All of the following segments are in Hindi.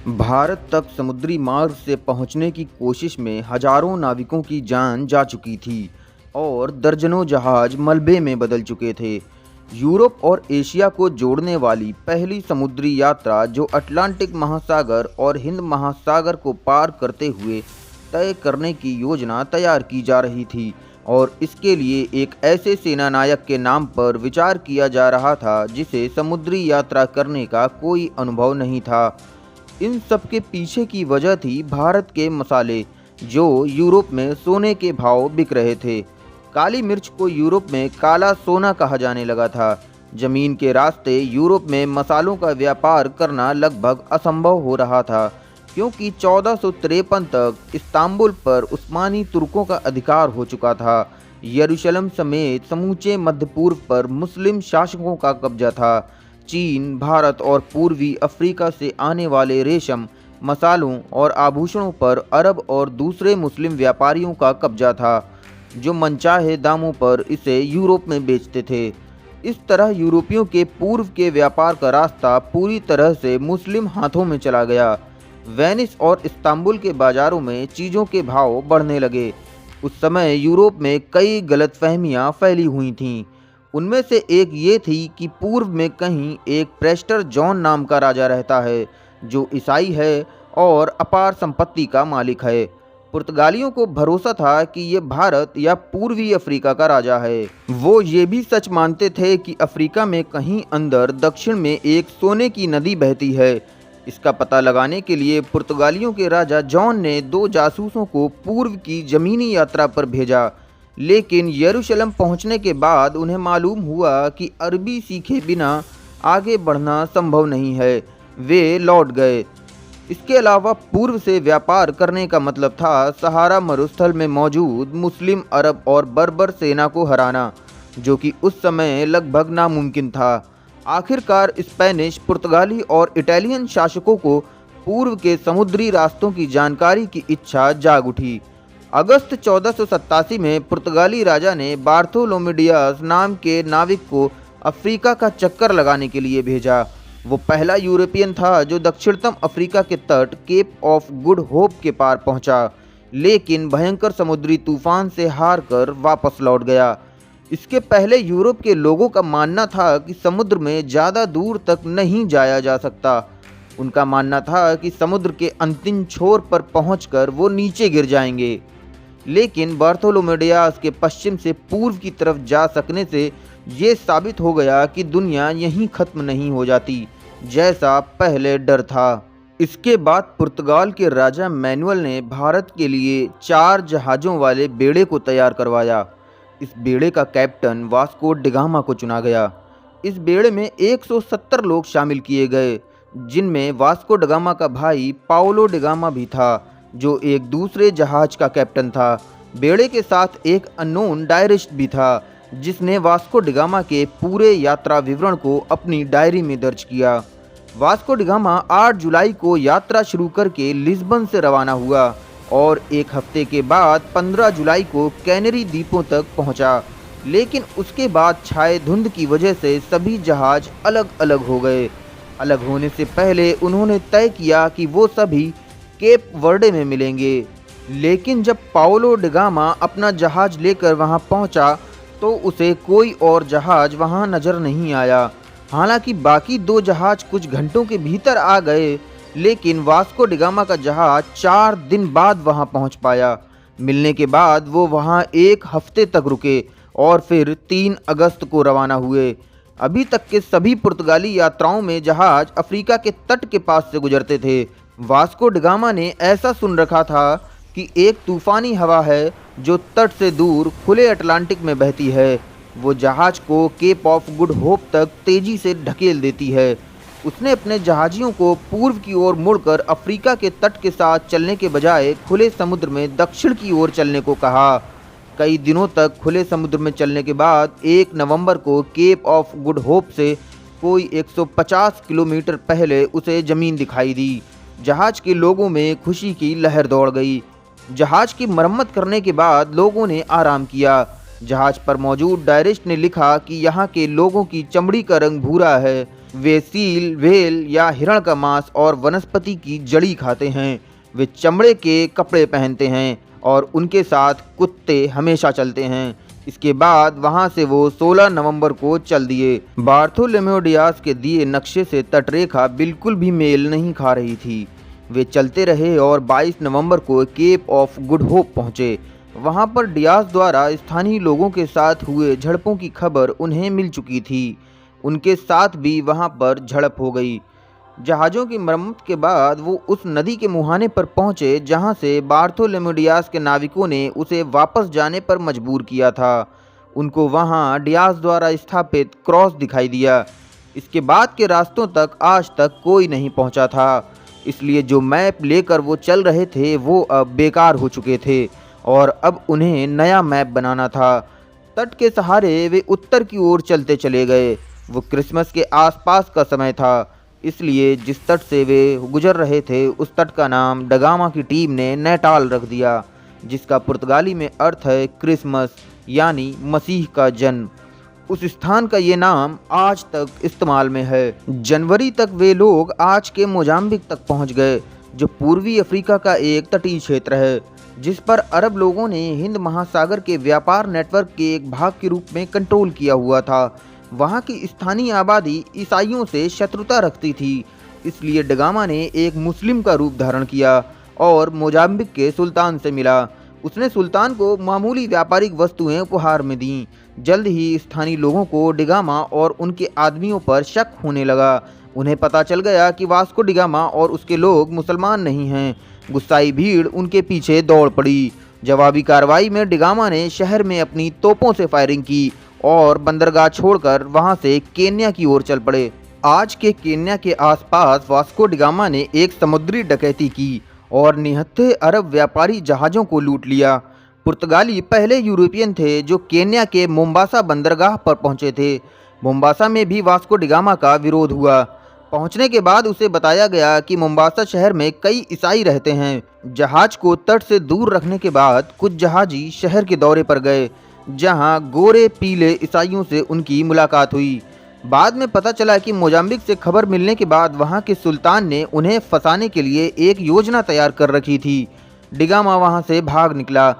भारत तक समुद्री मार्ग से पहुंचने की कोशिश में हजारों नाविकों की जान जा चुकी थी और दर्जनों जहाज मलबे में बदल चुके थे। यूरोप और एशिया को जोड़ने वाली पहली समुद्री यात्रा, जो अटलांटिक महासागर और हिंद महासागर को पार करते हुए तय करने की योजना तैयार की जा रही थी, और इसके लिए एक ऐसे सेनानायक के नाम पर विचार किया जा रहा था जिसे समुद्री यात्रा करने का कोई अनुभव नहीं था। इन सब के पीछे की वजह थी भारत के मसाले, जो यूरोप में सोने के भाव बिक रहे थे। काली मिर्च को यूरोप में काला सोना कहा जाने लगा था। जमीन के रास्ते यूरोप में मसालों का व्यापार करना लगभग असंभव हो रहा था, क्योंकि 1453 तक इस्तांबुल पर उस्मानी तुर्कों का अधिकार हो चुका था। यरूशलेम समेत समूचे मध्य पूर्व पर मुस्लिम शासकों का कब्जा था। चीन, भारत और पूर्वी अफ्रीका से आने वाले रेशम, मसालों और आभूषणों पर अरब और दूसरे मुस्लिम व्यापारियों का कब्जा था, जो मनचाहे दामों पर इसे यूरोप में बेचते थे। इस तरह यूरोपियों के पूर्व के व्यापार का रास्ता पूरी तरह से मुस्लिम हाथों में चला गया। वेनिस और इस्तांबुल के बाज़ारों में चीज़ों के भाव बढ़ने लगे। उस समय यूरोप में कई गलतफहमियां फैली हुई थीं। उनमें से एक ये थी कि पूर्व में कहीं एक प्रेस्टर जॉन नाम का राजा रहता है, जो ईसाई है और अपार संपत्ति का मालिक है। पुर्तगालियों को भरोसा था कि ये भारत या पूर्वी अफ्रीका का राजा है। वो ये भी सच मानते थे कि अफ्रीका में कहीं अंदर दक्षिण में एक सोने की नदी बहती है। इसका पता लगाने के लिए पुर्तगालियों के राजा जॉन ने 2 जासूसों को पूर्व की ज़मीनी यात्रा पर भेजा, लेकिन यरूशलेम पहुंचने के बाद उन्हें मालूम हुआ कि अरबी सीखे बिना आगे बढ़ना संभव नहीं है। वे लौट गए। इसके अलावा पूर्व से व्यापार करने का मतलब था सहारा मरुस्थल में मौजूद मुस्लिम, अरब और बर्बर सेना को हराना, जो कि उस समय लगभग नामुमकिन था। आखिरकार स्पेनिश, पुर्तगाली और इटालियन शासकों को पूर्व के समुद्री रास्तों की जानकारी की इच्छा जाग उठी। अगस्त 1487 में पुर्तगाली राजा ने बार्थोलोमेडियास नाम के नाविक को अफ्रीका का चक्कर लगाने के लिए भेजा। वो पहला यूरोपियन था जो दक्षिणतम अफ्रीका के तट केप ऑफ गुड होप के पार पहुंचा, लेकिन भयंकर समुद्री तूफान से हार कर वापस लौट गया। इसके पहले यूरोप के लोगों का मानना था कि समुद्र में ज़्यादा दूर तक नहीं जाया जा सकता। उनका मानना था कि समुद्र के अंतिम छोर पर पहुंचकर वो नीचे गिर जाएंगे। लेकिन बार्थोलोमेडियास के पश्चिम से पूर्व की तरफ जा सकने से ये साबित हो गया कि दुनिया यहीं ख़त्म नहीं हो जाती, जैसा पहले डर था। इसके बाद पुर्तगाल के राजा मैनुअल ने भारत के लिए 4 जहाज़ों वाले बेड़े को तैयार करवाया। इस बेड़े का कैप्टन वास्को डिगामा को चुना गया। इस बेड़े में 170 लोग शामिल किए गए, जिनमें वास्को डिगामा का भाई पाओलो डिगामा भी था, जो एक दूसरे जहाज का कैप्टन था। बेड़े के साथ एक अननोन डायरिस्ट भी था, जिसने वास्को डिगामा के पूरे यात्रा विवरण को अपनी डायरी में दर्ज किया। वास्को डिगामा 8 जुलाई को यात्रा शुरू करके लिस्बन से रवाना हुआ और एक हफ्ते के बाद 15 जुलाई को कैनरी द्वीपों तक पहुंचा। लेकिन उसके बाद छाए धुंध की वजह से सभी जहाज अलग अलग हो गए। अलग होने से पहले उन्होंने तय किया कि वो सभी केप वर्डे में मिलेंगे। लेकिन जब पाओलो डिगामा अपना जहाज लेकर वहां पहुंचा तो उसे कोई और जहाज वहां नजर नहीं आया। हालांकि बाकी 2 जहाज कुछ घंटों के भीतर आ गए, लेकिन वास्को डिगामा का जहाज 4 दिन बाद वहां पहुंच पाया। मिलने के बाद वो वहां 1 हफ्ते तक रुके और फिर 3 अगस्त को रवाना हुए। अभी तक के सभी पुर्तगाली यात्राओं में जहाज अफ्रीका के तट के पास से गुजरते थे। वास्को डिगामा ने ऐसा सुन रखा था कि एक तूफानी हवा है जो तट से दूर खुले अटलांटिक में बहती है। वो जहाज को केप ऑफ गुड होप तक तेजी से ढकेल देती है। उसने अपने जहाजियों को पूर्व की ओर मुड़कर अफ्रीका के तट के साथ चलने के बजाय खुले समुद्र में दक्षिण की ओर चलने को कहा। कई दिनों तक खुले समुद्र में चलने के बाद 1 नवंबर को केप ऑफ गुड होप से कोई 150 किलोमीटर पहले उसे ज़मीन दिखाई दी। जहाज के लोगों में खुशी की लहर दौड़ गई। जहाज की मरम्मत करने के बाद लोगों ने आराम किया। जहाज पर मौजूद डायरिस्ट ने लिखा कि यहाँ के लोगों की चमड़ी का रंग भूरा है, वे सील, व्हेल या हिरण का मांस और वनस्पति की जड़ी खाते हैं। वे चमड़े के कपड़े पहनते हैं और उनके साथ कुत्ते हमेशा चलते हैं। इसके बाद वहां से वो 16 नवंबर को चल दिए। बार्थोलोमेओ डियाज के दिए नक्शे से तटरेखा बिल्कुल भी मेल नहीं खा रही थी। वे चलते रहे और 22 नवंबर को केप ऑफ गुड होप पहुंचे। वहां पर डियाज द्वारा स्थानीय लोगों के साथ हुए झड़पों की खबर उन्हें मिल चुकी थी। उनके साथ भी वहां पर झड़प हो गई। जहाज़ों की मरम्मत के बाद वो उस नदी के मुहाने पर पहुंचे जहां से बार्थोलोमेओ डियाज के नाविकों ने उसे वापस जाने पर मजबूर किया था। उनको वहां डियाज द्वारा स्थापित क्रॉस दिखाई दिया। इसके बाद के रास्तों तक आज तक कोई नहीं पहुंचा था, इसलिए जो मैप लेकर वो चल रहे थे वो अब बेकार हो चुके थे और अब उन्हें नया मैप बनाना था। तट के सहारे वे उत्तर की ओर चलते चले गए। वो क्रिसमस के आसपास का समय था, इसलिए जिस तट से वे गुजर रहे थे उस तट का नाम डगामा की टीम ने नेटाल रख दिया, जिसका पुर्तगाली में अर्थ है क्रिसमस यानी मसीह का जन्म। उस स्थान का ये नाम आज तक इस्तेमाल में है। जनवरी तक वे लोग आज के मोजाम्बिक तक पहुंच गए, जो पूर्वी अफ्रीका का एक तटीय क्षेत्र है, जिस पर अरब लोगों ने हिंद महासागर के व्यापार नेटवर्क के एक भाग के रूप में कंट्रोल किया हुआ था। वहाँ की स्थानीय आबादी ईसाइयों से शत्रुता रखती थी, इसलिए डगामा ने एक मुस्लिम का रूप धारण किया और मोजाम्बिक के सुल्तान से मिला। उसने सुल्तान को मामूली व्यापारिक वस्तुएं उपहार में दीं। जल्द ही स्थानीय लोगों को डिगामा और उनके आदमियों पर शक होने लगा। उन्हें पता चल गया कि वास्को डिगामा और उसके लोग मुसलमान नहीं हैं। गुस्साई भीड़ उनके पीछे दौड़ पड़ी। जवाबी कार्रवाई में डिगामा ने शहर में अपनी तोपों से फायरिंग की और बंदरगाह छोड़कर वहां से केन्या की ओर चल पड़े। आज के केन्या के आसपास वास्को डिगामा ने एक समुद्री डकैती की और निहत्थे अरब व्यापारी जहाज़ों को लूट लिया। पुर्तगाली पहले यूरोपियन थे जो केन्या के मोम्बासा बंदरगाह पर पहुंचे थे। मोम्बासा में भी वास्को डिगामा का विरोध हुआ। पहुंचने के बाद उसे बताया गया कि मोम्बासा शहर में कई ईसाई रहते हैं। जहाज को तट से दूर रखने के बाद कुछ जहाजी शहर के दौरे पर गए, जहां गोरे पीले ईसाइयों से उनकी मुलाकात हुई। बाद में पता चला कि मोजाम्बिक से खबर मिलने के बाद वहां के सुल्तान ने उन्हें फंसाने के लिए एक योजना तैयार कर रखी थी। डिगामा वहां से भाग निकला,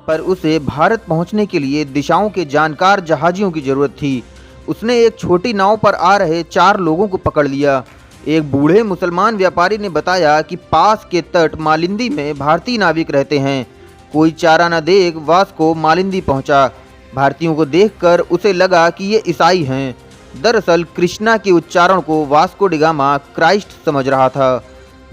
पर उसे भारत पहुंचने के लिए दिशाओं के जानकार जहाजियों की जरूरत थी। उसने एक छोटी नाव पर आ रहे 4 लोगों को पकड़ लिया। एक बूढ़े मुसलमान व्यापारी ने बताया कि पास के तट मालिंदी में भारतीय नाविक रहते हैं। कोई चारा न देख वास्को मालिंदी पहुंचा। भारतीयों को देखकर उसे लगा कि ये ईसाई हैं। दरअसल कृष्णा के उच्चारण को वास्को डिगामा क्राइस्ट समझ रहा था।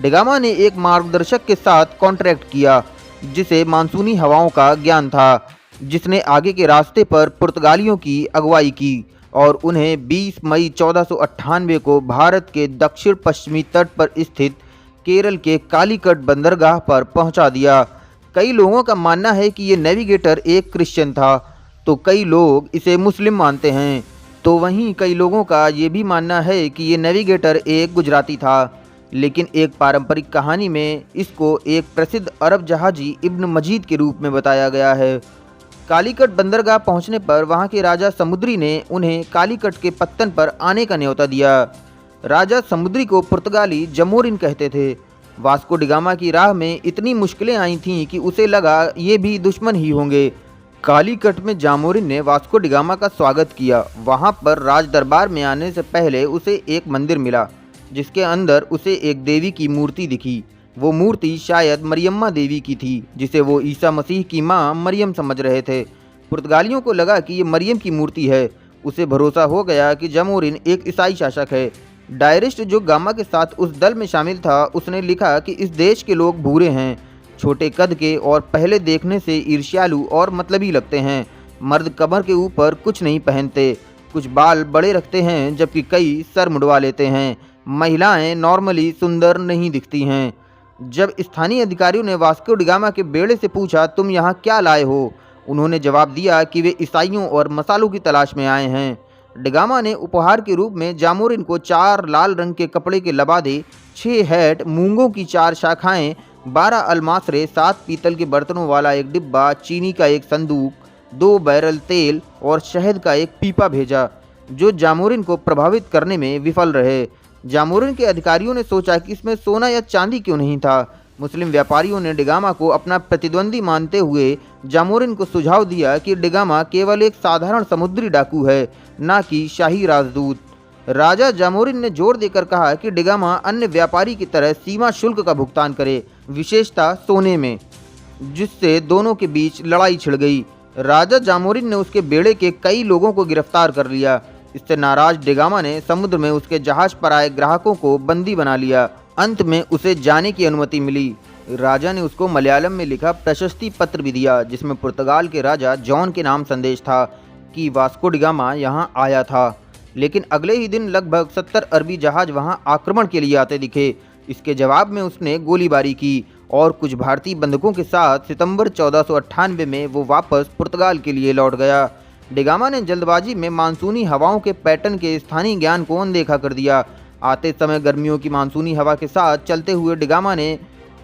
डिगामा ने एक मार्गदर्शक के साथ कॉन्ट्रैक्ट किया जिसे मानसूनी हवाओं का ज्ञान था, जिसने आगे के रास्ते पर पुर्तगालियों की अगुवाई की और उन्हें 20 मई 1498 को भारत के दक्षिण पश्चिमी तट पर स्थित केरल के कालीकट बंदरगाह पर पहुंचा दिया। कई लोगों का मानना है कि ये नेविगेटर एक क्रिश्चियन था, तो कई लोग इसे मुस्लिम मानते हैं। तो वहीं कई लोगों का ये भी मानना है कि ये नेविगेटर एक गुजराती था, लेकिन एक पारंपरिक कहानी में इसको एक प्रसिद्ध अरब जहाजी इब्न मजीद के रूप में बताया गया है। कालीकट बंदरगाह पहुंचने पर वहां के राजा समुद्री ने उन्हें कालीकट के पत्तन पर आने का न्योता दिया। राजा समुद्री को पुर्तगाली जमोरिन कहते थे। वास्को डिगामा की राह में इतनी मुश्किलें आई थीं कि उसे लगा ये भी दुश्मन ही होंगे। कालीकट में जामोरिन ने वास्को डिगामा का स्वागत किया। वहां पर राज दरबार में आने से पहले उसे एक मंदिर मिला, जिसके अंदर उसे एक देवी की मूर्ति दिखी। वो मूर्ति शायद मरियम्मा देवी की थी, जिसे वो ईसा मसीह की मां मरियम समझ रहे थे। पुर्तगालियों को लगा कि ये मरियम की मूर्ति है। उसे भरोसा हो गया कि जामोरिन एक ईसाई शासक है। डायरिस्ट, जो गामा के साथ उस दल में शामिल था, उसने लिखा कि इस देश के लोग भूरे हैं, छोटे कद के और पहले देखने से ईर्ष्यालु और मतलबी लगते हैं। मर्द कमर के ऊपर कुछ नहीं पहनते, कुछ बाल बड़े रखते हैं जबकि कई सर मुंडवा लेते हैं। महिलाएं नॉर्मली सुंदर नहीं दिखती हैं। जब स्थानीय अधिकारियों ने वास्को डिगामा के बेड़े से पूछा, तुम यहाँ क्या लाए हो, उन्होंने जवाब दिया कि वे ईसाइयों और मसालों की तलाश में आए हैं। डिगामा ने उपहार के रूप में जामोरिन को 4 लाल रंग के कपड़े के लबादे, 6 हैट, मूंगों की 4 शाखाएं, 12 अलमासरे, 7 पीतल के बर्तनों वाला एक डिब्बा, चीनी का एक संदूक, 2 बैरल तेल और शहद का एक पीपा भेजा। जो जामोरिन को प्रभावित करने में विफल रहे। जामोरिन के अधिकारियों ने सोचा कि इसमें सोना या चांदी क्यों नहीं था। मुस्लिम व्यापारियों ने डिगामा को अपना प्रतिद्वंदी मानते हुए जामोरिन को सुझाव दिया कि डिगामा केवल एक साधारण समुद्री डाकू है, न कि शाही राजदूत। राजा जामोरिन ने जोर देकर कहा कि डिगामा अन्य व्यापारी की तरह सीमा शुल्क का भुगतान करे, विशेषतः सोने में, जिससे दोनों के बीच लड़ाई छिड़ गई। राजा जामोरिन ने उसके बेड़े के कई लोगों को गिरफ्तार कर लिया। इससे नाराज डिगामा ने समुद्र में उसके जहाज पर आए ग्राहकों को बंदी बना लिया। अंत में उसे जाने की अनुमति मिली। राजा ने उसको मलयालम में लिखा प्रशस्ति पत्र भी दिया, जिसमें पुर्तगाल के राजा जॉन के नाम संदेश था कि वास्को डिगामा यहाँ आया था। लेकिन अगले ही दिन लगभग 70 अरबी जहाज वहाँ आक्रमण के लिए आते दिखे। इसके जवाब में उसने गोलीबारी की और कुछ भारतीय बंधकों के साथ सितंबर 1498 में वो वापस पुर्तगाल के लिए लौट गया। डिगामा ने जल्दबाजी में मानसूनी हवाओं के पैटर्न के स्थानीय ज्ञान को अनदेखा कर दिया। आते समय गर्मियों की मानसूनी हवा के साथ चलते हुए डिगामा ने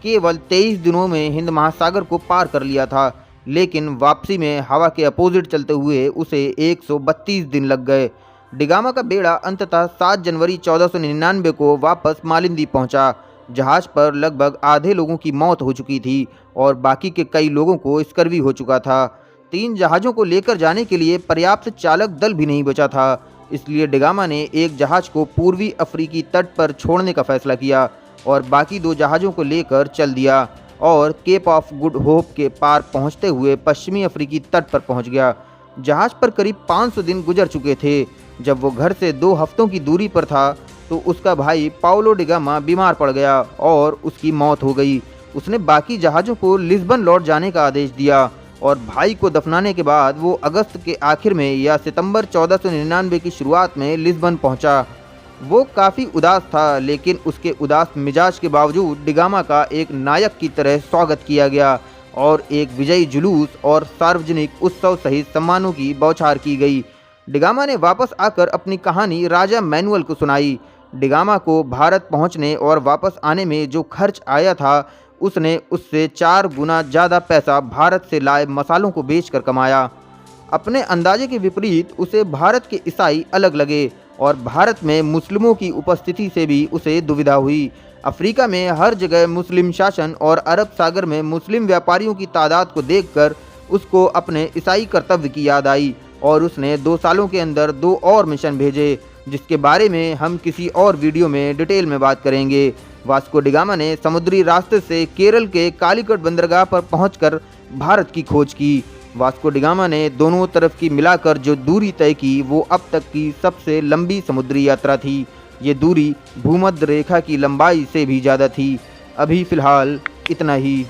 केवल 23 दिनों में हिंद महासागर को पार कर लिया था, लेकिन वापसी में हवा के अपोजिट चलते हुए उसे 132 दिन लग गए। डिगामा का बेड़ा अंततः 7 जनवरी 1499 को वापस मालिंदी पहुंचा। जहाज पर लगभग आधे लोगों की मौत हो चुकी थी और बाकी के कई लोगों को स्कर्वी हो चुका था। 3 जहाज़ों को लेकर जाने के लिए पर्याप्त चालक दल भी नहीं बचा था। इसलिए डिगामा ने एक जहाज़ को पूर्वी अफ्रीकी तट पर छोड़ने का फैसला किया और बाकी 2 जहाज़ों को लेकर चल दिया और केप ऑफ गुड होप के पार पहुंचते हुए पश्चिमी अफ्रीकी तट पर पहुंच गया। जहाज़ पर करीब 500 दिन गुजर चुके थे। जब वो घर से 2 हफ्तों की दूरी पर था तो उसका भाई पाउलो डिगामा बीमार पड़ गया और उसकी मौत हो गई। उसने बाकी जहाज़ों को लिस्बन लौट जाने का आदेश दिया और भाई को दफनाने के बाद वो अगस्त के आखिर में या सितंबर 1499 की शुरुआत में लिस्बन पहुंचा। वो काफ़ी उदास था, लेकिन उसके उदास मिजाज के बावजूद डिगामा का एक नायक की तरह स्वागत किया गया और एक विजयी जुलूस और सार्वजनिक उत्सव सहित सम्मानों की बौछार की गई। डिगामा ने वापस आकर अपनी कहानी राजा मैनुअल को सुनाई। डिगामा को भारत पहुंचने और वापस आने में जो खर्च आया था, उसने उससे 4 गुना ज़्यादा पैसा भारत से लाए मसालों को बेचकर कमाया। अपने अंदाजे के विपरीत उसे भारत के ईसाई अलग लगे और भारत में मुस्लिमों की उपस्थिति से भी उसे दुविधा हुई। अफ्रीका में हर जगह मुस्लिम शासन और अरब सागर में मुस्लिम व्यापारियों की तादाद को देखकर उसको अपने ईसाई कर्तव्य की याद आई और उसने 2 सालों के अंदर 2 और मिशन भेजे, जिसके बारे में हम किसी और वीडियो में डिटेल में बात करेंगे। वास्को डिगामा ने समुद्री रास्ते से केरल के कालीकट बंदरगाह पर पहुंचकर भारत की खोज की। वास्को डिगामा ने दोनों तरफ की मिलाकर जो दूरी तय की वो अब तक की सबसे लंबी समुद्री यात्रा थी। ये दूरी भूमध्य रेखा की लंबाई से भी ज़्यादा थी। अभी फ़िलहाल इतना ही।